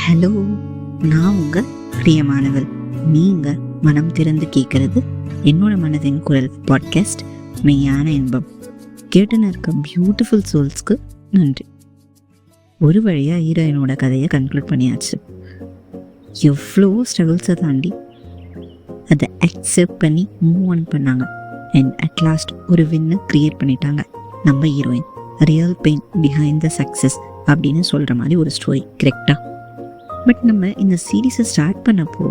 Hello, நான் உங்க பிரியமானவர். நீங்க மனம் திறந்து கேட்கறது என்னோட மனதின் குரல் பாட்காஸ்ட் மெய்யான இன்பம். கேட்டுன்னு இருக்க பியூட்டிஃபுல் சோல்ஸ்க்கு நன்றி. ஒரு வழியாக ஹீரோயினோட கதையை கன்க்ளூட் பண்ணியாச்சு. எவ்வளோ ஸ்ட்ரகிள்ஸை தாண்டி அதை அக்செப்ட் பண்ணி மூவ் ஆன் பண்ணாங்க. அண்ட் அட் லாஸ்ட் ஒரு வின்னை க்ரியேட் பண்ணிட்டாங்க நம்ம heroine. Real pain behind the success அப்படின்னு சொல்கிற மாதிரி ஒரு ஸ்டோரி, கரெக்டாக? பட் நம்ம இந்த சீரீஸை ஸ்டார்ட் பண்ணப்போ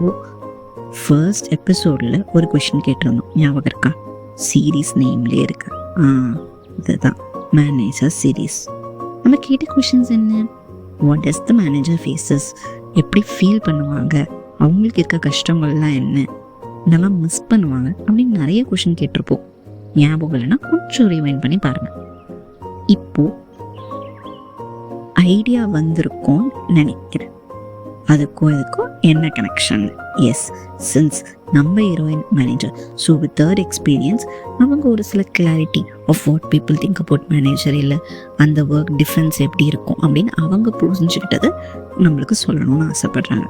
ஃபர்ஸ்ட் எபிசோடில் ஒரு கொஷின் கேட்டிருந்தோம், ஞாபகம் இருக்கா? சீரீஸ் நேம்லேயே இருக்கு, இதுதான் மேனேஜர் சீரீஸ். நம்ம கேட்ட கொஷின்ஸ் என்ன? What does the manager faces? எப்படி ஃபீல் பண்ணுவாங்க? அவங்களுக்கு இருக்க கஷ்டங்கள்லாம் என்ன? இதெல்லாம் மிஸ் பண்ணுவாங்க அப்படின்னு நிறைய கொஷின் கேட்டிருப்போம். ஞாபகம் இல்லைன்னா கொஞ்சம் ரிவைண்ட் பண்ணி பாருங்கள். இப்போது ஐடியா வந்திருக்கோன்னு நினைக்கிறேன். அதுக்கும் இதுக்கும் என்ன கனெக்ஷன்? எஸ், சின்ஸ் நம்ம heroine manager, so with third experience அவங்க ஒரு சில clarity of what people think about manager, இல்லை அந்த ஒர்க் டிஃப்ரென்ஸ் எப்படி இருக்கும் அப்படின்னு அவங்க புரிஞ்சுக்கிட்டதை நம்மளுக்கு சொல்லணும்னு ஆசைப்படுறாங்க.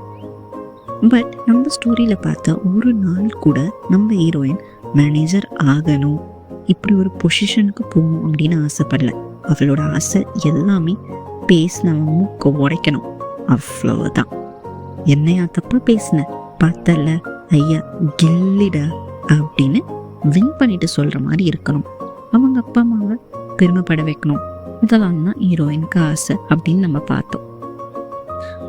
பட் நம்ம ஸ்டோரியில் பார்த்தா ஒரு நாள் கூட நம்ம ஹீரோயின் மேனேஜர் ஆகணும், இப்படி ஒரு பொசிஷனுக்கு போகணும் அப்படின்னு ஆசைப்படல. அவளோட ஆசை எல்லாமே பேசினவன் மூக்க உடைக்கணும், அவ்வளவுதான். என்னையா தப்பா பேசின, பார்த்தல ஐயா கில்லிடா அப்படின்னு வின் பண்ணிட்டு சொல்ற மாதிரி இருக்கணும், அவங்க அப்பா அம்மாவை பெருமைப்பட வைக்கணும். இதெல்லாம் தான் ஹீரோயினுக்கு ஆசை அப்படின்னு நம்ம பார்த்தோம்.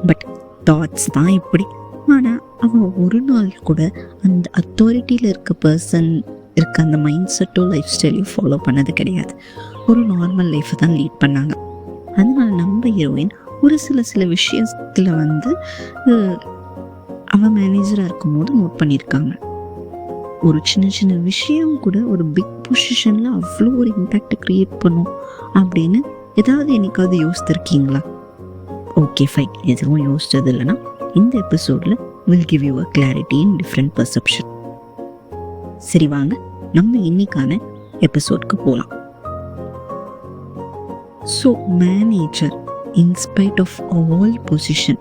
பட் தாட்ஸ் தான் இப்படி. ஆனால் அவன் ஒரு நாள் கூட அந்த அத்தாரிட்டியில் இருக்க பர்சன் இருக்க அந்த மைண்ட் செட்டோ லைஃப் ஸ்டைலையும் ஃபாலோ பண்ணது கிடையாது. ஒரு நார்மல் லைஃப்பை தான் லீட் பண்ணாங்க. அதனால நம்ம ஹீரோயின் ஒரு சில விஷயத்தில் அவன் மேனேஜராக இருக்கும்போது நோட் பண்ணியிருக்காங்க. ஒரு சின்ன விஷயம் கூட ஒரு பிக் பொசிஷனில் அவ்வளோ ஒரு இம்பேக்டை க்ரியேட் பண்ணும் அப்படின்னு ஏதாவது என்னைக்காவது யோசித்திருக்கீங்களா? ஓகே ஃபைன், எதுவும் யோசிச்சது இல்லைன்னா இந்த எபிசோடில் will give you a clarity in different perception. சரி வாங்க நம்ம இன்னைக்கான எபிசோட்க்கு போகலாம். So manager in spite of all position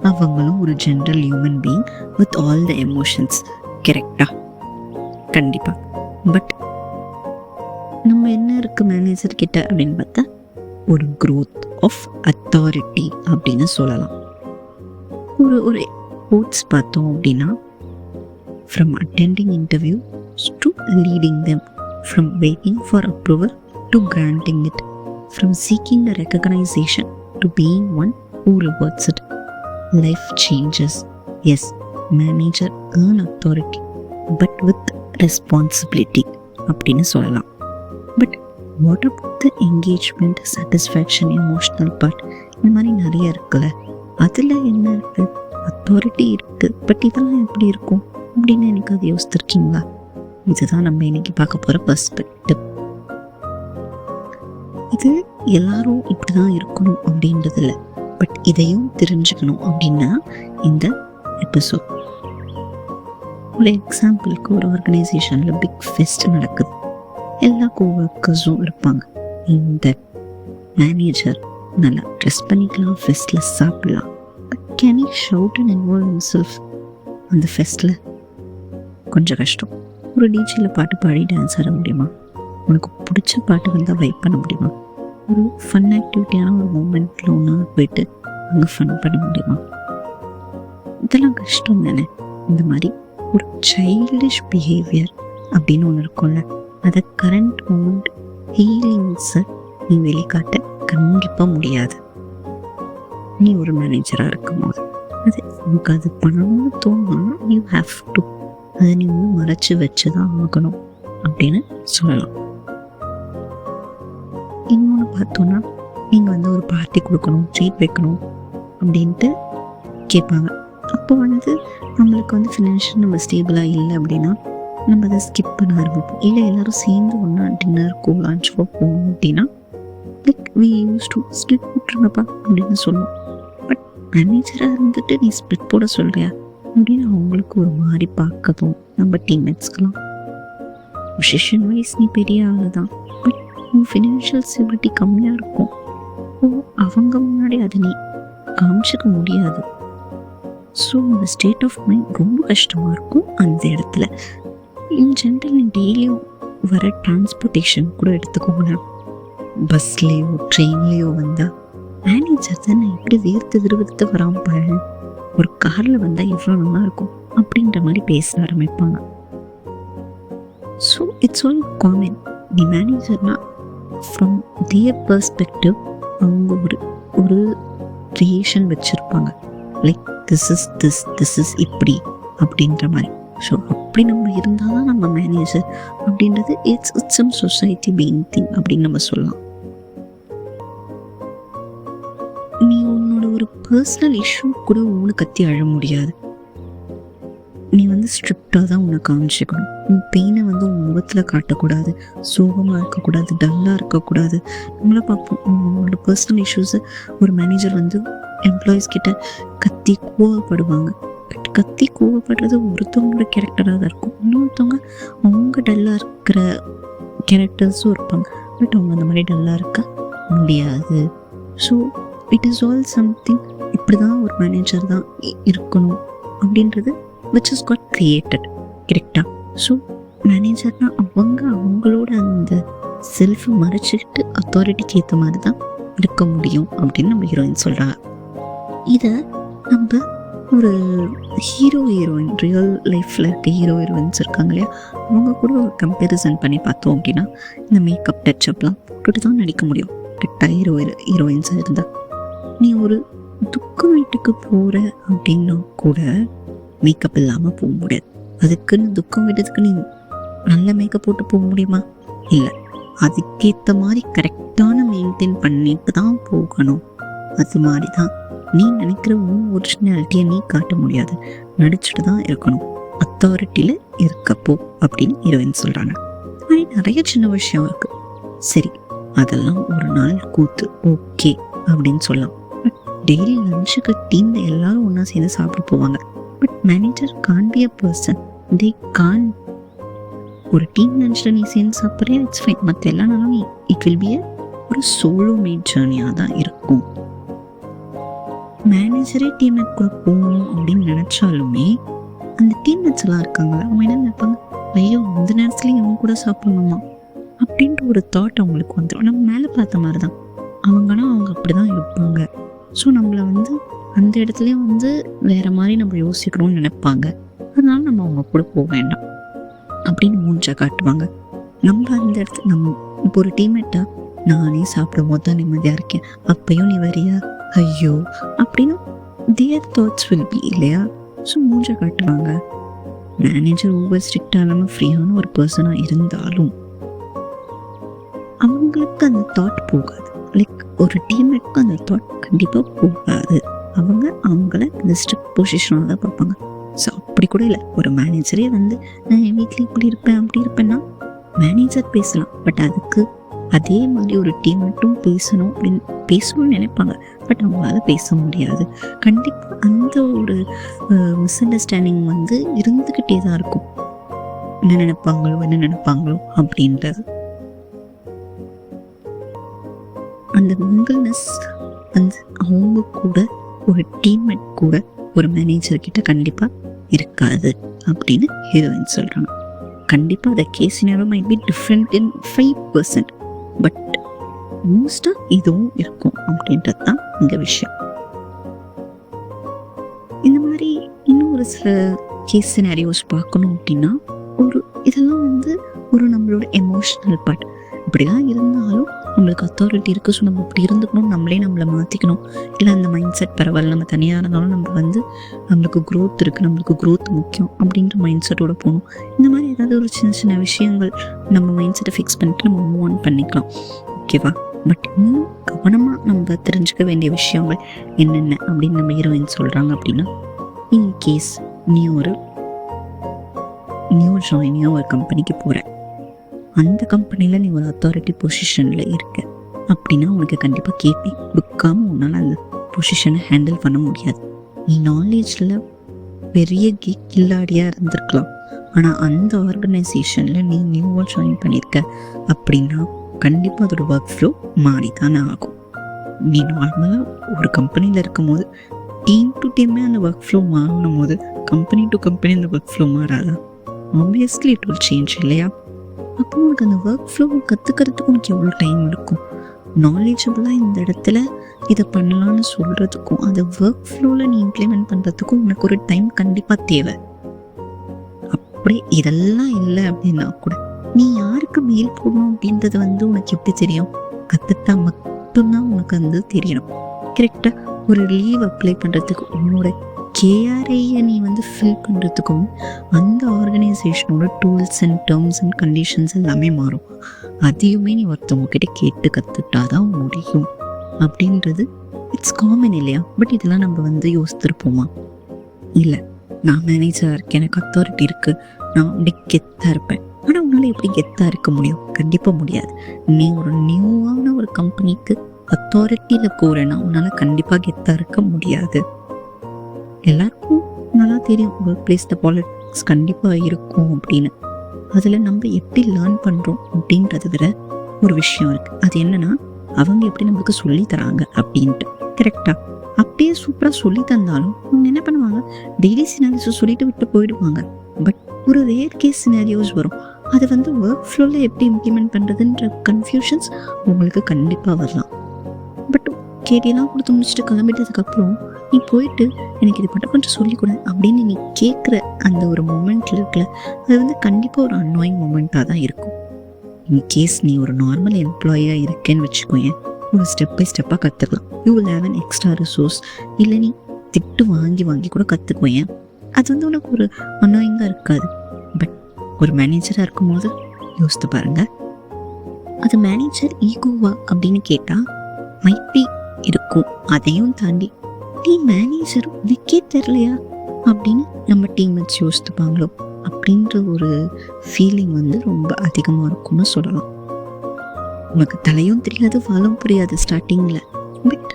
அவங்களும் ஒரு general human being with all the emotions, கரெக்டா? கண்டிப்பா. பட் நம்ம என்ன இருக்கு மேனேஜர் கிட்ட அப்படின்னு பார்த்தா ஒரு growth ஆஃப் அத்தாரிட்டி அப்படின்னு சொல்லலாம். ஒரு கோட்ஸ் பார்த்தோம் அப்படின்னா, from attending interviews to leading them, from waiting for approval to granting it, from seeking the recognition to being one who rewards it. Life changes. Yes, manager earn authority but with responsibility அப்படின்னு சொல்லலாம். But what about the engagement, satisfaction, emotional part? இந்த மாதிரி நிறைய இருக்குல்ல, அதில் என்ன இருக்கு? Authority இருக்கு, பட் இதெல்லாம் எப்படி இருக்கும் அப்படின்னு எனக்கு அது யோசித்திருக்கீங்களா? இதுதான் நம்ம இன்னைக்கு பார்க்க போகிற பர்ஸ்பெக்டிவ். இது எல்லாரும் இப்படி தான் இருக்கணும் அப்படின்றது இல்லை, பட் இதையும் தெரிஞ்சுக்கணும் அப்படின்னா இந்த எபிசோட். ஒரு எக்ஸாம்பிளுக்கு, ஒரு ஆர்கனைசேஷனில் பிக் ஃபெஸ்ட் நடக்குது, எல்லா கோவர்க்கர்ஸும் இருப்பாங்க. இந்த மேனேஜர் நல்லா ட்ரெஸ் பண்ணிக்கலாம், ஃபெஸ்ட்டில் சாப்பிடலாம், but can he shout and involve himself அந்த ஃபெஸ்ட்டில்? கொஞ்சம் கஷ்டம். ஒரு டிஜியில் பாட்டு பாடி டான்ஸ் ஆட முடியுமா? உனக்கு பிடிச்ச பாட்டு வந்தால் வைப் பண்ண முடியுமா? ஒரு ஃபன் ஆக்டிவிட்டியான ஒரு மூமெண்ட்டில் ஒன்றா போயிட்டு அங்கே ஃபன் பண்ண முடியுமா? இதெல்லாம் கஷ்டம் தானே. இந்த மாதிரி ஒரு சைல்டிஷ் பிஹேவியர் அப்படின்னு ஒன்று இருக்கும்ல, அதை கரண்ட் மூமெண்ட் ஃபீலிங்ஸை நீ வெளிக்காட்ட கண்டிப்பாக முடியாது. நீ ஒரு மேனேஜராக இருக்கும் போது அது உனக்கு அது பண்ணணும்னு தோணுன்னா யூ ஹேவ் டு, அதை நீ மறைச்சி வச்சு தான் ஆகணும் அப்படின்னு சொல்லலாம். இன்னொன்று பார்த்தோன்னா, நீங்கள் ஒரு பார்ட்டி கொடுக்கணும், ட்ரீட் வைக்கணும் அப்படின்ட்டு கேட்பாங்க. அப்போ நம்மளுக்கு ஃபினான்ஷியல் நம்ம ஸ்டேபிளாக இல்லை அப்படின்னா நம்ம அதை ஸ்கிப் பண்ண ஆரம்பிப்போம். இல்லை எல்லோரும் சேர்ந்து ஒன்றா டின்னருக்கோ லஞ்சுக்கோ போகணும் அப்படின்னா like we use to split போட்டுருங்கப்பா அப்படின்னு சொல்லுவோம். பட் மேனேஜராக நீ ஸ்பிளிட் போட சொல்கிறியா அப்படின்னு அவங்களுக்கு ஒரு மாதிரி பார்க்கணும். நம்ம டீம்மேட்ஸ்க்கெலாம் பொசிஷன் வைஸ் நீ பெரிய ஆள் தான், பட் உன் ஃபினான்ஷியல் ஸ்டெபிலிட்டி கம்மியாக இருக்கும். அப்போது அவங்க முன்னாடி அதை நீ காமிச்சிக்க முடியாது. ஸோ அந்த ஸ்டேட் ஆஃப் மைண்ட் ரொம்ப கஷ்டமாக இருக்கும் அந்த இடத்துல. இன் ஜென்ரல் நீ டெய்லியும் வர டிரான்ஸ்போர்ட்டேஷன் கூட எடுத்துக்கோங்களேன். பஸ்லேயோ ட்ரெயின்லேயோ வந்தால் மேனேஜர் தான் நான் எப்படி வேர்த்து விறுவிறுத்து வராமல் பாரு, ஒரு காரில் வந்தால் எவ்வளோ நல்லா இருக்கும் அப்படின்ற மாதிரி பேச ஆரம்பிப்பாங்க. So it's all common. The மேனேஜர்னா ஃப்ரம் தியர் பர்ஸ்பெக்டிவ் அவங்க ஒரு க்ரியேஷன் வச்சுருப்பாங்க. லைக் திஸ் இஸ் இப்படி அப்படின்ற மாதிரி. ஸோ அப்படி நம்ம இருந்தால் தான் நம்ம மேனேஜர் அப்படின்றது it's some society being thing அப்படின்னு நம்ம சொல்லலாம். நீ உன்னோட ஒரு பர்சனல் இஷ்யூ கூட உன்னை கத்தி அழ முடியாது. நீ ஸ்ட்ரிக்டாக தான் உன்னை காமிச்சிக்கணும். உன் பெயினை உன் முகத்தில் காட்டக்கூடாது, சோகமாக இருக்கக்கூடாது, டல்லாக இருக்கக்கூடாது. நம்மளை பார்ப்போம் உங்களோட பர்சனல் இஷ்யூஸை ஒரு மேனேஜர் எம்ப்ளாயீஸ் கிட்ட கத்தி கோவப்படுவாங்க. பட் கத்தி கோவப்படுறது ஒருத்தவங்களோட கேரக்டராக தான் இருக்கும். இன்னொருத்தவங்க அவங்க டல்லாக இருக்கிற கேரக்டர்ஸும் இருப்பாங்க. பட் அவங்க அந்த மாதிரி டல்லாக இருக்க முடியாது. So it is all something. இப்படி தான் ஒரு மேனேஜர் தான் இருக்கணும் அப்படின்றது which is got created. கரெக்டா? ஸோ மேனேஜர்னால் அவங்களோட அந்த செல்ஃபை மறைச்சிக்கிட்டு அத்தாரிட்டிக்கு ஏற்ற மாதிரி தான் இருக்க முடியும் அப்படின்னு நம்ம ஹீரோயின் சொல்கிறாங்க. இதை நம்ம ஒரு ஹீரோயின் ரியல் லைஃப்பில் இருக்க ஹீரோயின்ஸ் இருக்காங்க இல்லையா, அவங்க கூட ஒரு கம்பேரிசன் பண்ணி பார்த்தோம் அப்படின்னா இந்த மேக்கப் டச்சப்லாம் போட்டுட்டு தான் நடிக்க முடியும். கரெக்டாக ஹீரோயின்ஸாக இருந்தால் நீ ஒரு துக்க வீட்டுக்கு போகிற அப்படின்னா கூட மேக்கப் இல்லாமல் போக முடியாது. அதுக்குன்னு துக்கம் விடுறதுக்கு நீ நல்ல மேக்கப் போட்டு போக முடியுமா? இல்லை. அதுக்கேற்ற மாதிரி கரெக்டான மெயின்டைன் பண்ணிட்டு தான் போகணும். அது மாதிரி தான் நீ நினைக்கிற ஒரிஜினாலிட்டியை நீ காட்ட முடியாது, நடிச்சுட்டு தான் இருக்கணும். அத்தாரிட்டியில் இருக்கப்போ அப்படின்னு ஹீரோயின் சொல்கிறாங்க. அது நிறைய சின்ன விஷயம் இருக்குது. சரி, அதெல்லாம் ஒரு நாள் கூத்து ஓகே அப்படின்னு சொல்லலாம். பட் டெய்லி லஞ்சுக்கு டீமில் எல்லாரும் ஒன்றா சேர்ந்து சாப்பிட போவாங்க. But manager can be a person. They can. ஒரு டீம் லஞ்சில் நீ சேர்ந்து சாப்பிட்றியா, இட்ஸ் ஃபைன். மற்ற எல்லா நாளும் இட் வில் பி ஒரு சோலோ மேட் ஜேர்னியாக தான் இருக்கும். மேனேஜரே டீம்மேட் கூட போகணும் அப்படின்னு நினச்சாலுமே அந்த டீம்மேட்ஸ் எல்லாம் இருக்காங்களா, அவங்க என்ன நினைப்பாங்க, ஐயோ அந்த நேரத்துலேயும் இவங்க கூட சாப்பிடணுமா அப்படின்ற ஒரு தாட் அவங்களுக்கு வந்துடும். நம்ம மேலே பார்த்த மாதிரி தான் அவங்கன்னா அவங்க அப்படி தான் இருப்பாங்க. ஸோ நம்மளை அந்த இடத்துலையும் வேறு மாதிரி நம்ம யோசிக்கணும்னு நினைப்பாங்க. அதனால நம்ம அவங்க கூட போக வேண்டாம் அப்படின்னு மூஞ்சா காட்டுவாங்க. நம்ம அந்த இடத்துல நம்ம இப்போ ஒரு டீம்மேட்டா நானே சாப்பிடும் போது தான் நிம்மதியாக இருக்கேன், அப்பையும் நீ வரியா, ஐயோ அப்படின்னு தேர் தாட்ஸ் வில் பி இல்லையா. ஸோ மூஞ்சா காட்டுவாங்க. மேனேஜர் ஓவர் ஸ்ட்ரிக்டாக இல்லாமல் ஃப்ரீயான ஒரு பர்சனாக இருந்தாலும் அவங்களுக்கு அந்த தாட் போகாது. லைக் ஒரு டீம்மேட்க்கு அந்த தாட் கண்டிப்பாக போகாது. அவங்கள இந்த ஸ்ட்ரிக்ட் பொசிஷனாக தான் பார்ப்பாங்க. ஸோ அப்படி கூட இல்லை, ஒரு மேனேஜரே நான் என் வீட்டில் இப்படி இருப்பேன் அப்படி இருப்பேன்னா மேனேஜர் பேசலாம். பட் அதுக்கு அதே மாதிரி ஒரு டீம்மேட்டும் பேசணும் அப்படின்னு பேசணும்னு நினைப்பாங்க. பட் அவங்களால பேச முடியாது. கண்டிப்பாக அந்த ஒரு மிஸ் அண்டர்ஸ்டாண்டிங் இருந்துக்கிட்டே தான் இருக்கும். என்ன நினைப்பாங்களோ அப்படின்றது. அந்த மிங்கிள்னஸ் அவங்க கூட ஒரு டீம்மேட் கூட ஒரு மேனேஜர் கிட்ட கண்டிப்பாக இருக்காது அப்படின்னு ஹீரோயின் சொல்கிறாங்க. கண்டிப்பாக அந்த case scenario might be different in 5%, but மோஸ்ட்டாக இதுவும் இருக்கும் அப்படின்றது தான் இந்த விஷயம். இந்த மாதிரி இன்னும் ஒரு சில கேஸ் சினாரியோஸ் பார்க்கணும் அப்படின்னா இதெல்லாம் ஒரு நம்மளோட எமோஷ்னல் பார்ட். இப்படிலாம் இருந்தாலும் நம்மளுக்கு அத்தாரிட்டி இருக்குது, ஸோ நம்ம இப்படி இருந்துக்கணும், நம்மளை மாற்றிக்கணும். இல்லை அந்த மைண்ட் செட் பரவாயில்ல, நம்ம தனியாக இருந்தாலும் நம்ம நம்மளுக்கு க்ரோத் இருக்குது, நம்மளுக்கு க்ரோத் முக்கியம் அப்படின்ற மைண்ட் செட்டோட போகணும். இந்த மாதிரி ஏதாவது ஒரு சின்ன சின்ன விஷயங்கள் நம்ம மைண்ட் செட்டை ஃபிக்ஸ் பண்ணிட்டு நம்ம மூவ் ஆன் பண்ணிக்கலாம். ஓகேவா? பட் இன்னும் கவனமாக நம்ம தெரிஞ்சுக்க வேண்டிய விஷயங்கள் என்னென்ன அப்படின்னு நம்ம ஹீரோயின் சொல்கிறாங்க அப்படின்னா, இன்கேஸ் நீ ஒரு நியூ ஜாயினியாக ஒரு கம்பெனிக்கு போகிற, அந்த கம்பெனியில் நீ ஒரு அத்தாரிட்டி பொசிஷனில் இருக்க அப்படின்னா உனக்கு கண்டிப்பாக கேபி கொடுக்காமல் உன்னால் அந்த பொசிஷனை ஹேண்டில் பண்ண முடியாது. நீ நாலேஜில் பெரிய கில்லாடியாக இருந்திருக்கலாம், ஆனால் அந்த ஆர்கனைசேஷனில் நீ நியூவாக ஜாயின் பண்ணியிருக்க அப்படின்னா கண்டிப்பாக அதோட ஒர்க் ஃப்ளோ மாறி தானே ஆகும். நீ நார்மலாக ஒரு கம்பெனியில் இருக்கும்போது டீம் டு டீமே அந்த ஒர்க் ஃப்ளோ மாறணும் போது கம்பெனி டு கம்பெனி அந்த ஒர்க் ஃப்ளோ மாறாதா? ஆப்வியஸ்லி இட் வில் சேஞ்ச் இல்லையா? அப்போ உனக்கு அந்த ஒர்க் ஃப்ளோ கற்றுக்கிறதுக்கு உனக்கு எவ்வளோ டைம் இருக்கும்? நாலேஜபிளாக இந்த இடத்துல இதை பண்ணலான்னு சொல்கிறதுக்கும் அதை ஒர்க் ஃப்ளோவில் நீ இம்ப்ளிமெண்ட் பண்ணுறதுக்கும் உனக்கு ஒரு டைம் கண்டிப்பாக தேவை. அப்படியே இதெல்லாம் இல்லை அப்படின்னா கூட நீ யாருக்கு மெயில் போடணும் அப்படின்றது உனக்கு எப்படி தெரியும்? கற்றுட்டா மட்டும்தான் உனக்கு தெரியணும். கரெக்டாக ஒரு லீவ் அப்ளை பண்ணுறதுக்கு உன்னோட கேஆர்ஐயை நீ ஃபில் பண்ணுறதுக்கும் அந்த ஆர்கனைசேஷனோட tools and terms and conditions எல்லாமே மாறும். அதையுமே நீ ஒருத்தவங்க கிட்ட கேட்டு கற்றுட்டாதான் முடியும் அப்படின்றது இட்ஸ் காமன் இல்லையா? பட் இதெல்லாம் நம்ம யோசித்திருப்போமா? இல்லை, நான் மேனேஜராக இருக்கேன், எனக்கு அத்தாரிட்டி இருக்குது, நான் அப்படி கெத்தாக இருப்பேன். ஆனால் உன்னால் எப்படி கெத்தாக இருக்க முடியும்? கண்டிப்பாக முடியாது. நீ ஒரு நியூவான ஒரு கம்பெனிக்கு அத்தாரிட்டியில் போகிறேன்னா உன்னால் கண்டிப்பாக கெத்தாக இருக்க முடியாது. எல்லாருக்கும் நல்லா தெரியும் ஒர்க் பிளேஸில் பாலிட்டிக்ஸ் கண்டிப்பாக இருக்கும் அப்படின்னு. அதில் நம்ம எப்படி லேர்ன் பண்ணுறோம் அப்படின்றத விட ஒரு விஷயம் இருக்குது. அது என்னன்னா, அவங்க எப்படி நம்மளுக்கு சொல்லி தராங்க அப்படின்ட்டு. கரெக்டாக அப்படியே சூப்பராக சொல்லி தந்தாலும் அவங்க என்ன பண்ணுவாங்க, டெய்லி சினாரியோஸ் சொல்லிட்டு விட்டு போயிடுவாங்க. பட் ஒரு ரேர் கேஸ் சினாரியோஸ் வரும். அது ஒர்க் ஃப்ளோவில் எப்படி இம்ப்ளிமெண்ட் பண்ணுறதுன்ற கன்ஃபியூஷன்ஸ் உங்களுக்கு கண்டிப்பாக வரலாம். பட் கேட்டியெல்லாம் கொடுத்து முடிச்சுட்டு கிளம்பிட்டதுக்கப்புறம் நீ போயிட்டு எனக்கு இது மட்டும் கொஞ்சம் சொல்லிக்கூட அப்படின்னு நீ கேட்குற அந்த ஒரு மொமெண்ட்டில் இருக்குல்ல, அது கண்டிப்பாக ஒரு அன்னாயிங் மொமெண்ட்டாக தான் இருக்கும். இன்கேஸ் நீ ஒரு நார்மல் எம்ப்ளாயியாக இருக்கேன்னு வச்சுக்கோங்க, ஒரு ஸ்டெப் பை ஸ்டெப்பாக கற்றுக்கலாம். You will have an extra resource. இல்லை நீ திட்டு வாங்கி வாங்கி கூட கற்றுக்குவேன். அது உனக்கு ஒரு அன்னாயிங்காக இருக்காது. பட் ஒரு மேனேஜராக இருக்கும்போது யோசித்து பாருங்க, அது மேனேஜர் ஈகோவா அப்படின்னு கேட்டால் மைப்பி இருக்கும். அதையும் தாண்டி நீ மேனேஜர் உனக்கே தெரியலையா அப்படின்னு நம்ம டீம்மேட்ஸ் யோசித்துப்பாங்களோ அப்படின்ற ஒரு ஃபீலிங் ரொம்ப அதிகமாக இருக்கும்னு சொல்லலாம். உனக்கு தலையும் தெரியாது, வாழும் புரியாது ஸ்டார்டிங்கில். But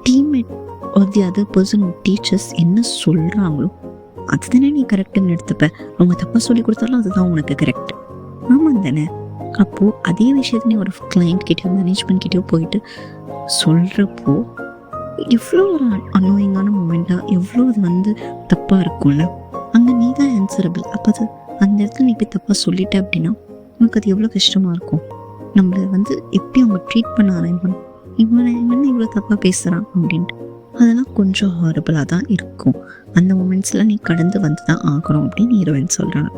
teammate or the other person teachers என்ன சொல்கிறாங்களோ அதுதானே நீ கரெக்டுன்னு எடுத்துப்ப. அவங்க தப்பாக சொல்லி கொடுத்தாலும் அதுதான் உனக்கு கரெக்ட். ஆமாம் தானே? அப்போது அதே விஷயத்த நீ ஒரு கிளைண்ட் கிட்டேயோ மேனேஜ்மெண்ட் கிட்டேயோ போயிட்டு சொல்கிறப்போ எவ்வளோ ஒரு அன்னோயிங்கான மூமெண்ட்டாக, எவ்வளோ அது தப்பாக இருக்கும்ல. அங்கே நீ தான் ஆன்சரபிள். அப்போ அது அந்த இடத்துல நீ போய் தப்பாக சொல்லிட்ட அப்படின்னா உனக்கு அது எவ்வளோ கஷ்டமாக இருக்கும். நம்மளை எப்படி அவங்க ட்ரீட் பண்ண ஆரம்பிக்கணும், இவன் இவ்வளோ தப்பாக பேசுகிறான் அப்படின்ட்டு. அதெல்லாம் கொஞ்சம் ஹாரபிளாக தான் இருக்கும். அந்த மூமெண்ட்ஸில் நீ கடந்து தான் ஆகணும் அப்படின்னு ஹீரோயின் சொல்கிறாங்க.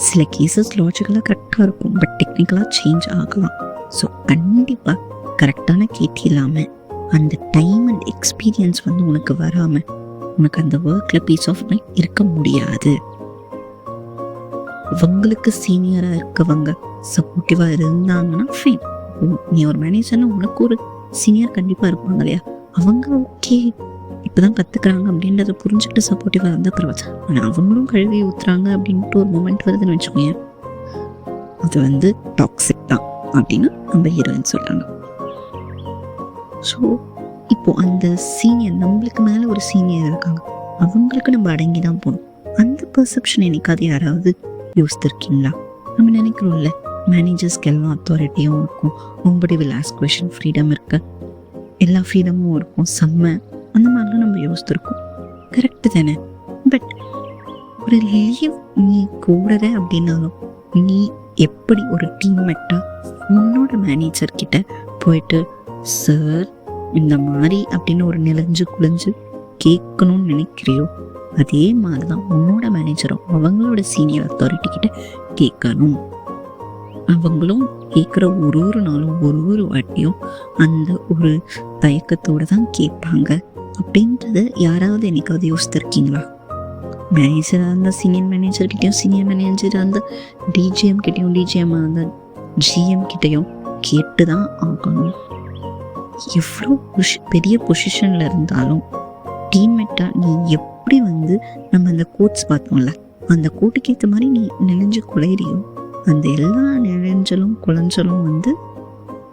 சில கேசஸ் லாஜிக்கலாக கரெக்டாக இருக்கும், பட் டெக்னிக்கலாக சேஞ்ச் ஆகலாம். ஸோ கண்டிப்பாக கரெக்டான கேட்டி இல்லாமல் அந்த டைம் அண்ட் எக்ஸ்பீரியன்ஸ் உனக்கு வராமல் உனக்கு அந்த ஒர்க்கில் பீஸ் ஆஃப் மைண்ட் இருக்க முடியாது. அவங்களுக்கு சீனியராக இருக்கவங்க சப்போர்ட்டிவாக இருந்தாங்கன்னா ஃபைன். நீ ஒரு மேனேஜர்னா உனக்கு ஒரு சீனியர் கண்டிப்பாக இருப்பாங்க இல்லையா? அவங்க ஓகே இப்போதான் கற்றுக்குறாங்க அப்படின்றத புரிஞ்சுக்கிட்டு சப்போர்ட்டிவாக இருந்தால் பரவாயில்ல. ஆனால் அவங்களும் கழுவி ஊற்றுறாங்க அப்படின்ட்டு ஒரு மூமெண்ட் வருதுன்னு வச்சுக்கோங்க, அது டாக்ஸிக் தான் அப்படின்னு நம்ம ஹீரோயின் சொல்கிறாங்க. ஸோ இப்போது அந்த சீனியர், நம்மளுக்கு மேலே ஒரு சீனியர் இருக்காங்க, அவங்களுக்கு நம்ம அடங்கி தான் போகணும். அந்த பெர்செப்ஷன் என்னைக்காவது யாராவது யோசித்திருக்கீங்களா? நம்ம நினைக்கிறோம்ல, மேனேஜர்ஸ்க்கு எல்லாம் அத்தாரிட்டியும் இருக்கும், nobody will ask question, freedom இருக்க எல்லா ஃப்ரீடமும் இருக்கும், செம்ம அந்த மாதிரிலாம் நம்ம யோசித்திருக்கோம். கரெக்டு தானே? பட் ஒரு லீவ் நீ கூடுற அப்படின்னாலும் நீ எப்படி ஒரு டீம்மேட்டாக உன்னோட மேனேஜர்கிட்ட போயிட்டு சார் இந்த மாதிரி அப்படின்னு ஒரு நெளிஞ்சு குளிஞ்சு கேட்கணும்னு நினைக்கிறியோ, அதே மாதிரி தான் உன்னோட மேனேஜரும் அவங்களோட சீனியர் அத்தாரிட்டி கிட்ட கேட்கணும். அவங்களும் கேட்குற ஒரு நாளும் ஒரு வாட்டியும் அந்த ஒரு தயக்கத்தோடு தான் கேட்பாங்க அப்படின்றத யாராவது என்னைக்காவது யோசித்திருக்கீங்களா? மேனேஜராக இருந்தால் சீனியர் மேனேஜர்கிட்டையும், சீனியர் மேனேஜராக இருந்தால் டிஜிஎம் கிட்டையும், டிஜிஎம் இருந்தால் ஜிஎம் கிட்டையும் கேட்டு தான் ஆகணும். எவ்வளோ பெரிய பொசிஷனில் இருந்தாலும் டீம்மேட்டாக நீ எப்படி நம்ம அந்த கோட்ஸ் பார்த்தோம்ல, அந்த கோட்டுக்கு ஏற்ற மாதிரி நீ நெளிஞ்சு குலையிறியோ, அந்த எல்லா நெளிஞ்சலும் குலைஞ்சலும்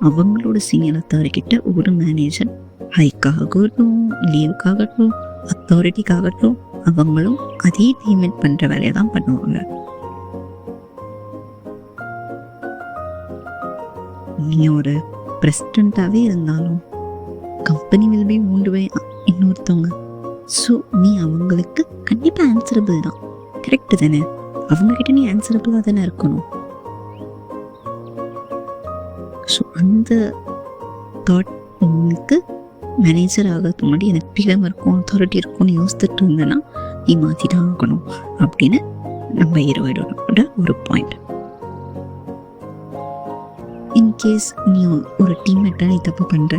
அவங்களோட சீனியர் அத்தாரிக்கிட்ட ஒரு மேனேஜர் ஹைக்காகட்டும், லீவுக்காகட்டும், அத்தாரிட்டிக்காகட்டும் அவங்களும் அதே டீம்மேட் பண்ணுற வேலையை தான் பண்ணுவாங்க. நீ ஒரு பிரசிடெண்ட்டாகவே இருந்தாலும் company will be owned by இன்னொருத்தவங்க. ஸோ நீ அவங்களுக்கு கண்டிப்பாக ஆன்சரபிள் தான். கரெக்டு தானே? அவங்கக்கிட்ட நீ ஆன்சரபிளாக தானே இருக்கணும். ஸோ அந்த தாட் உங்களுக்கு மேனேஜர் ஆகிறதுக்கு முன்னாடி எனக்கு ஃப்ரீடம் இருக்கும், அத்தாரிட்டி இருக்கும்னு யோசிச்சுட்டு இருந்தேன்னா நீ மாற்றி தான் ஆகணும் அப்படின்னு நம்ம ஹீரோயினோட ஒரு பாயிண்ட். இன்கேஸ் நீ ஒரு டீம்மேட்டாக நீ தப்பு பண்ணுற,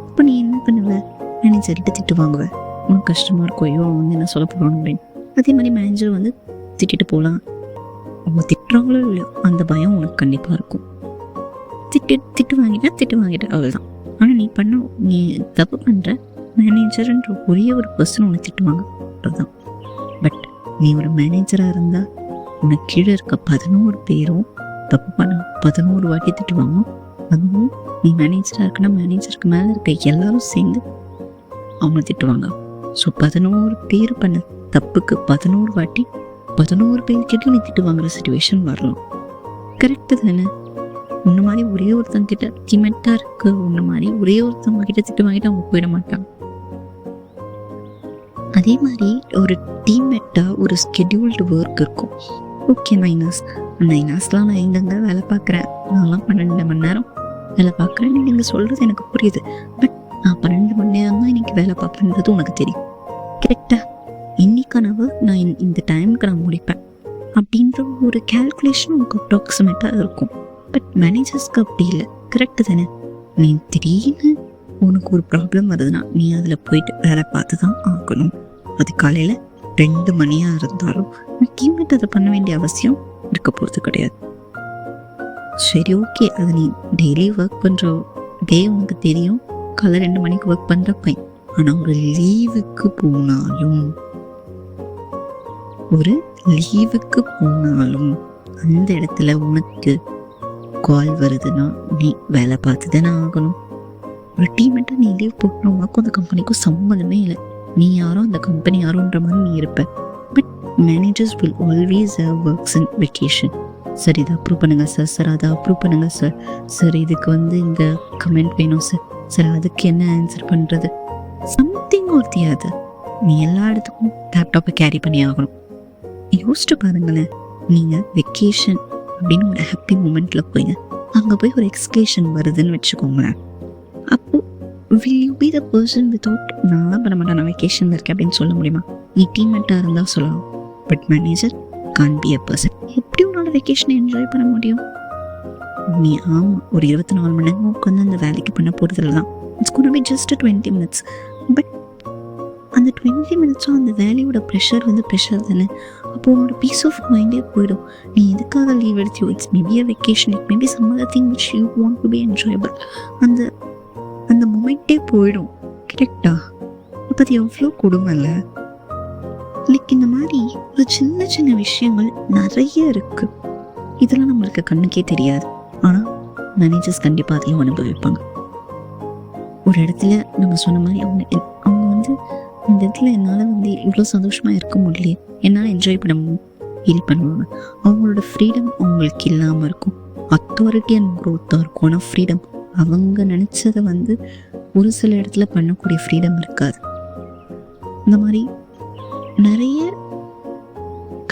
இப்போ நீ என்ன பண்ணுவ? மேனேஜர்கிட்ட திட்டு வாங்குவ. உனக்கு கஷ்டமாக இருக்கும், ஐயோ வந்து என்ன சொல்ல போகிறோம் அப்படின்னு. அதே மாதிரி மேனேஜர் வந்து திட்டிட்டு போகலாம். அவங்க திட்டுறாங்களோ இல்லையோ அந்த பயம் உனக்கு கண்டிப்பாக இருக்கும். திட்டு வாங்கிட்டேன் அவ்வளோதான். ஆனால் நீ தப்பு பண்ணுற, மேனேஜர்ன்ற ஒரே ஒரு பர்சன் உனக்கு திட்டுவாங்க, அவ்வளோதான். பட் நீ ஒரு மேனேஜராக இருந்தால் உனக்கு கீழே இருக்க 11 பேரும் தப்பு பண்ண 11 வாட்டி திட்டுவாங்க. அதுவும் நீ மேனேஜராக இருக்குன்னா மேனேஜருக்கு மேலே இருக்க எல்லாரும் சேர்ந்து அவங்க திட்டுவாங்க. ஸோ 11 பேர் பண்ண தப்புக்கு 11 வாட்டி 11 பேர்கிட்ட நீ திட்டு வாங்குற சிச்சுவேஷன் வரலாம். கரெக்டு தானே? உன்ன மாதிரி ஒரே ஒருத்தங்க கிட்ட டீம்மேட்டாக இருக்கு, உன்ன மாதிரி ஒரே ஒருத்தவங்க கிட்ட திட்டு வாங்கிட்டு அவங்க போயிட மாட்டாங்க. அதே மாதிரி ஒரு டீம்மேட்டாக ஒரு ஸ்கெடியூல்டு ஒர்க் இருக்கும். ஓகே, 9 ஹவர்ஸ்லாம் நான் எங்கெங்க வேலை பார்க்குறேன், நான்லாம் 12 மணி நேரம் வேலை பார்க்குறேன். நீங்கள் சொல்கிறது எனக்கு புரியுது. பட் நான் 12 மணி நேரம் தான் இன்னைக்கு வேலை பார்ப்பேன்றது உனக்கு தெரியும். கரெக்டாக இன்னைக்கான ஒர்க் நான் இந்த டைமுக்கு நான் முடிப்பேன் அப்படின்ற ஒரு கேல்குலேஷன் உனக்கு அப்ராக்சிமேட்டாக இருக்கும். பட் மேனேஜர்ஸ்க்கு அப்படி இல்லை. கரெக்டு தானே? நீ திடீர்னு உனக்கு ஒரு ப்ராப்ளம் வருதுன்னா நீ அதில் போயிட்டு வேலை பார்த்து தான் ஆகணும். அது காலையில் 2 மணியாக இருந்தாலும் டீம்மேட் அதை பண்ண வேண்டிய அவசியம் இருக்க போகிறது கிடையாது. சரி, ஓகே, அது நீ டெய்லி ஒர்க் பண்ணுற டே உனக்கு தெரியும், காலை 2 மணிக்கு ஒர்க் பண்ணுற பையன். ஆனால் ஒரு லீவுக்கு போனாலும் அந்த இடத்துல உனக்கு கால் வருதுன்னா நீ வேலை பார்த்து தானே ஆகணும். ஒரு டீம்மேட்டாக நீ லீவ் போட்டணும், உனக்கும் அந்த கம்பெனிக்கும் சம்மந்தமே இல்லை. நீ யாரோ அந்த கம்பெனி யாரோன்ற மாதிரி நீ இருப்ப. But managers will always have works in vacation. Sir இதை அப்ரூவ் பண்ணுங்கள் சார் அதை அப்ரூவ் பண்ணுங்கள் சார் இதுக்கு வந்து இந்த கமெண்ட் வேணும் சார் அதுக்கு என்ன ஆன்சர் பண்ணுறது, சம்திங் ஒரு தியாது. நீ எல்லா இடத்துக்கும் லேப்டாப்பை கேரி பண்ணி ஆகணும். யோசிச்சு பாருங்களேன், நீங்கள் வெக்கேஷன் அப்படின்னு ஒரு ஹாப்பி மூமெண்ட்டில் போய் அங்கே போய் ஒரு எக்ஸ்கேஷன் வருதுன்னு வச்சுக்கோங்களேன். அப்போது will you be the person without நான் பண்ண மாட்டேன், நான் வெக்கேஷனில் இருக்கேன் அப்படின்னு சொல்ல முடியுமா? நீ டீம்மேட்டாக இருந்தால் சொல்லலாம். But manager can be a person. எப்படி உன்னோட வெக்கேஷனை என்ஜாய் பண்ண முடியும்? நீ ஆமாம் ஒரு 24 மணி நேரம் உட்காந்து அந்த வேலைக்கு பண்ண போகிறதுல தான் it's gonna be just 20 minutes. But அந்த 20 மினிட்ஸும் அந்த வேலையோட ப்ரெஷர் தானே. அப்போ உன்னோட பீஸ் ஆஃப் மைண்டே போயிடும். நீ எதுக்காக லீவ் எடுத்தியோ, it's maybe a vacation, it maybe some other thing which you want to be enjoyable. அந்த மொமெண்ட்டே போயிடும். கரெக்டா? அப்போ அது எவ்வளோ கொடுமை இல்லை? லைக் இந்த மாதிரி ஒரு சின்ன விஷயங்கள் நிறைய இருக்குது. இதெல்லாம் நம்மளுக்கு கண்ணுக்கே தெரியாது. ஆனால் மேனேஜர்ஸ் கண்டிப்பாக அதையும் அனுபவிப்பாங்க. ஒரு இடத்துல நம்ம சொன்ன மாதிரி அவங்க வந்து இந்த இடத்துல என்னால் வந்து இவ்வளோ சந்தோஷமாக இருக்க முடியலையே, என்னால் என்ஜாய் பண்ண ஃபீல் பண்ணுவாங்க. அவங்களோட ஃப்ரீடம் அவங்களுக்கு இல்லாமல் இருக்கும். அத்தாரிட்டி அண்ட் க்ரோத்தாக இருக்கும். ஆனால் ஃப்ரீடம் அவங்க நினச்சதை வந்து ஒரு சில இடத்துல பண்ணக்கூடிய ஃப்ரீடம் இருக்காது. இந்த மாதிரி நிறைய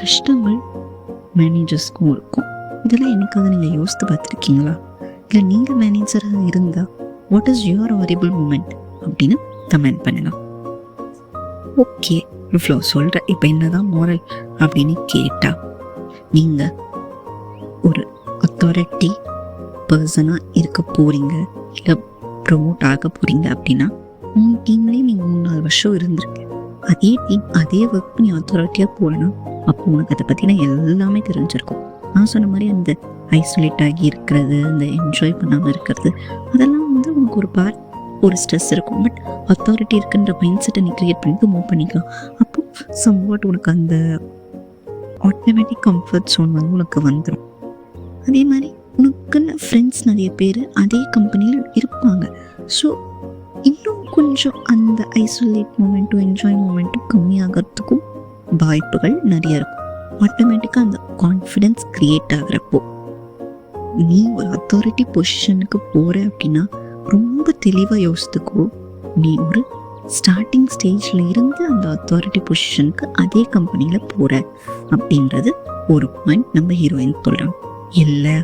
கஷ்டங்கள் மேனேஜர்ஸ்க்கும் இருக்கும். இதெல்லாம் எனக்காக நீங்கள் யோசித்து பார்த்துருக்கீங்களா? இல்லை நீங்கள் மேனேஜராக இருந்தால் what is your horrible moment அப்படின்னு கமெண்ட் பண்ணலாம். ஓகே, இவ்வளோ சொல்கிற இப்போ என்னதான் மோரல் அப்படின்னு கேட்டால், நீங்கள் ஒரு அத்தாரிட்டி பர்சனாக இருக்க போகிறீங்க, இல்லை ப்ரொமோட் ஆக போகிறீங்க அப்படின்னா உங்கள் டீம்லேயே நீங்கள் 3-4 வருஷம் இருந்திருக்கு. அதே டீம் அதே ஒர்க் நீ அத்தாரிட்டியாக போகணும். அப்போ உனக்கு அதை பற்றின எல்லாமே தெரிஞ்சிருக்கும். நான் சொன்ன மாதிரி அந்த ஐசோலேட் ஆகி இருக்கிறது, அந்த என்ஜாய் பண்ணாமல் இருக்கிறது, அதெல்லாம் வந்து உனக்கு ஒரு ஸ்ட்ரெஸ் இருக்கும். பட் அத்தாரிட்டி இருக்குன்ற மைண்ட் செட்டை நீ க்ரியேட் பண்ணிட்டு மூவ் பண்ணிக்கலாம். அப்போ சம்வாட் உனக்கு அந்த ஆட்டோமேட்டிக் கம்ஃபர்ட் ஜோன் வந்து உனக்கு வந்துடும். அதே மாதிரி உனக்குன்னு ஃப்ரெண்ட்ஸ் நிறைய பேர் அதே கம்பெனியில் இருப்பாங்க. ஸோ இன்னும் கொஞ்சம் அந்த ஐசோலேட் மூமெண்ட்டும் என்ஜாய் மூமெண்ட்டும் கம்மியாகிறதுக்கும் வாய்ப்புகள் நிறைய இருக்கும். ஆட்டோமேட்டிக்காக அந்த கான்ஃபிடென்ஸ் க்ரியேட் ஆகிறப்போ நீ ஒரு அத்தாரிட்டி பொசிஷனுக்கு போற அப்படின்னா ரொம்ப தெளிவாக யோசித்துக்கோ. நீ ஒரு ஸ்டார்டிங் ஸ்டேஜில் இருந்து அந்த அத்தாரிட்டி பொசிஷனுக்கு அதே கம்பெனியில் போகிற அப்படின்றது ஒரு பாயிண்ட் நம்ம ஹீரோயின் சொல்கிறாங்க. இல்லை,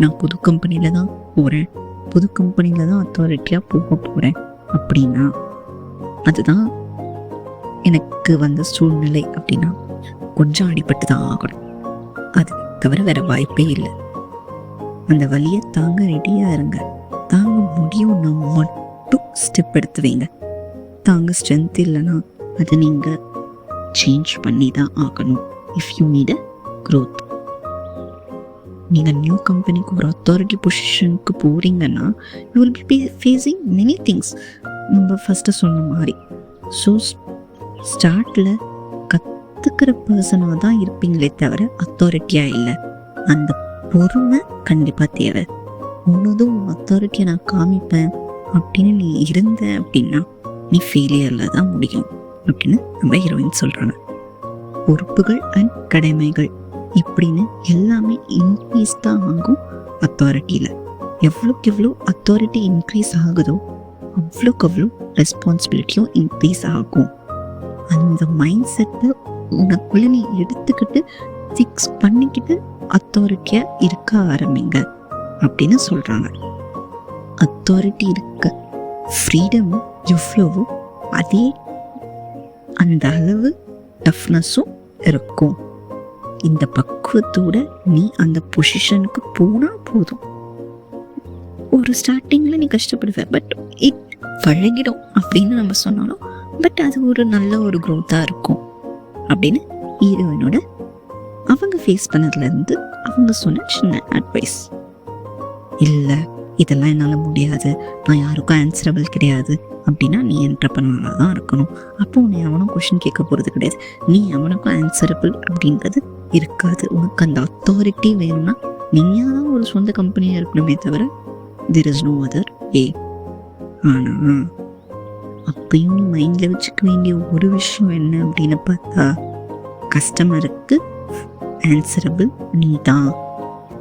நான் புது கம்பெனியில் தான் போகிறேன், புது கம்பெனியில் தான் அத்தாரிட்டியாக போக போகிறேன் அப்படின்னா அதுதான் எனக்கு வந்த சூழ்நிலை அப்படின்னா கொஞ்சம் அடிபட்டு தான் ஆகணும். அது தவிர வேற வாய்ப்பே இல்லை. அந்த வலியை தாங்க ரெடியாக இருங்க. தாங்க முடியும்னா மட்டும் ஸ்டெப் எடுத்து வைங்க. தாங்க ஸ்ட்ரென்த் இல்லைன்னா அதை நீங்கள் சேஞ்ச் பண்ணி தான் ஆகணும். If you need a growth. நீங்கள் நியூ கம்பெனிக்கு ஒரு அத்தாரிட்டி பொசிஷனுக்கு போகிறீங்கன்னா you will be facing many things. நம்ம ஃபஸ்ட்டு சொன்ன மாதிரி. ஸோ ஸ்டார்டில் கற்றுக்கிற பர்சனாக தான் இருப்பீங்களே தவிர அத்தாரிட்டியாக இல்லை. அந்த பொறுமை கண்டிப்பாக தேவை. ஒன்றுதும் அத்தாரிட்டியை நான் காமிப்பேன் அப்படின்னு நீ இருந்த அப்படின்னா நீ ஃபெயிலியரில் தான் முடியும் அப்படின்னு நம்ம ஹீரோயின் சொல்கிறாங்க. பொறுப்புகள் அண்ட் கடமைகள் இப்படின்னு எல்லாமே இன்க்ரீஸ் தான் ஆகும் அத்தாரிட்டியில். எவ்வளோக்கு எவ்வளோ அத்தாரிட்டி இன்க்ரீஸ் ஆகுதோ அவ்வளோக்கு அவ்வளோ ரெஸ்பான்சிபிலிட்டியும் இன்க்ரீஸ் ஆகும். அந்த மைண்ட் செட்டை உனக்குள்ள நீ எடுத்துக்கிட்டு ஃபிக்ஸ் பண்ணிக்கிட்டு அத்தாரிட்டியாக இருக்க ஆரம்பிங்க அப்படின்னு சொல்கிறாங்க. அத்தாரிட்டி இருக்க ஃப்ரீடம் எவ்வளவோ அதே அந்த அளவு டஃப்னஸும் இருக்கும். இந்த பக்குவத்தோட நீ அந்த பொசிஷனுக்கு போனால் போதும். ஒரு ஸ்டார்டிங்கில் நீ கஷ்டப்படுவ, பட் இட் பழகிடும் அப்படின்னு நம்ம சொன்னாலும் பட் அது ஒரு நல்ல ஒரு க்ரோத்தாக இருக்கும் அப்படின்னு ஹீரோயினோட அவங்க ஃபேஸ் பண்ணதுலேருந்து அவங்க சொன்ன சின்ன அட்வைஸ். இல்லை, இதெல்லாம் என்னால் முடியாது, நான் யாருக்கும் ஆன்சரபிள் கிடையாது அப்படின்னா நீ என்டர்ப்ரனராக தான் இருக்கணும். அப்போ உன்னை அவனும் கொஷின் கேட்க போகிறது கிடையாது. நீ அவனுக்கும் ஆன்சரபிள் அப்படின்றது இருக்காது. உனக்கு அந்த அத்தாரிட்டி வேணும்னா நீயாக தான் ஒரு சொந்த கம்பெனியாக இருக்கணுமே தவிர there is no other way. ஆனால் அப்பையும் நீ மைண்டில் வச்சுக்க வேண்டிய ஒரு விஷயம் என்ன அப்படின்னு பார்த்தா கஸ்டமருக்கு ஆன்சரபிள் நீ தான்.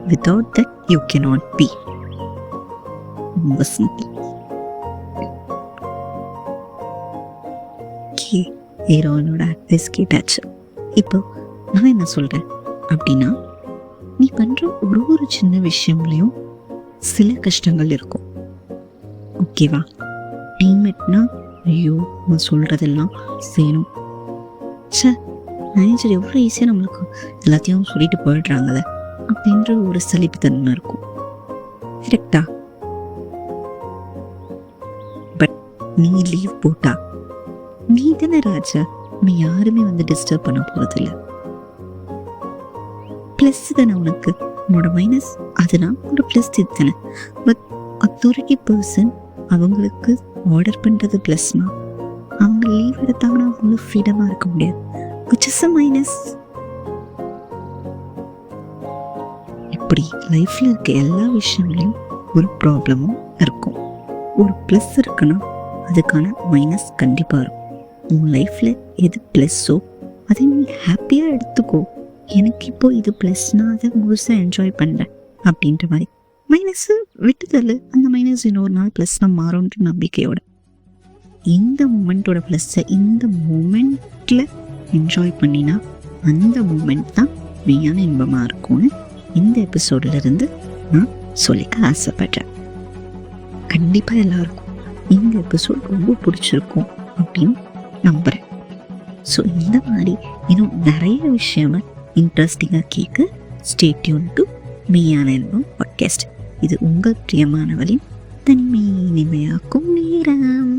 Without that you cannot be. ரொம்ப சிம்பிள். ஓகே, ஹீரோயினோட அட்வைஸ் கேட்டாச்சு. இப்போ நான் என்ன சொல்கிறேன் அப்படின்னா நீ பண்ணுற ஒரு சின்ன விஷயம்லையும் சில கஷ்டங்கள் இருக்கும். ஓகேவா? டீம்மேட்னா ஐயோ நான் சொல்கிறதெல்லாம் செய்யணும், மேனேஜர் எவ்வளோ ஈஸியாக நம்மளுக்கு எல்லாத்தையும் சொல்லிட்டு போயிடுறாங்களே அப்படின்ற ஒரு சலிப்புத்தன்மை இருக்கும். கரெக்டா? பட் நீ லீவ் போட்டா நீ தானே ராஜா, நீ யாருமே வந்து டிஸ்டர்ப் பண்ண போகிறதில்ல. ப்ளஸ் தானே உனக்கு. உன்னோட மைனஸ் அதுனா உன்னோட ப்ளஸ் இது தானே. பட் அத்தாரிட்டி பர்சன் அவங்களுக்கு ஆர்டர் பண்ணுறது ப்ளஸ்னா அவங்க லீவ் எடுத்தாங்கன்னா அவங்களுக்கு ஃப்ரீடமாக இருக்க முடியாது. which is a minus. இப்படி லைஃப்பில் இருக்க எல்லா விஷயங்களையும் ஒரு ப்ராப்ளமும் இருக்கும். ஒரு ப்ளஸ் இருக்குன்னா அதுக்கான மைனஸ் கண்டிப்பாக இருக்கும். உன் லைஃப்பில் எது ப்ளஸ்ஸோ அதை நீ ஹாப்பியாக எடுத்துக்கோ. எனக்கு இப்போ இது ப்ளஸ்னால் அதை முழுசாக என்ஜாய் பண்ணுறேன் அப்படின்ற மாதிரி. மைனஸு விட்டுதல், அந்த மைனஸ் இன்னொரு நாள் ப்ளஸ்னால் மாறும்ன்ற நம்பிக்கையோட இந்த மூமெண்ட்டோட ப்ளஸ்ஸை இந்த மூமெண்ட்டில் என்ஜாய் பண்ணினா அந்த மூமெண்ட் தான் மெய்யான இன்பமாக இருக்கும்னு இந்த எபிசோட்லேருந்து நான் சொல்லிக்க ஆசைப்படுறேன். கண்டிப்பாக எல்லாருக்கும் இந்த எபிசோட் ரொம்ப பிடிச்சிருக்கும் அப்படின்னு நம்புகிறேன். ஸோ இந்த மாதிரி இன்னும் நிறைய விஷயமா இன்ட்ரெஸ்டிங்காக கேட்க ஸ்டே டியூன் டு மெய்யான இன்பம் பாட்காஸ்ட். இது உங்கள் பிரியமானவளின் தனிமை இனிமையாக்கும் நேரம்.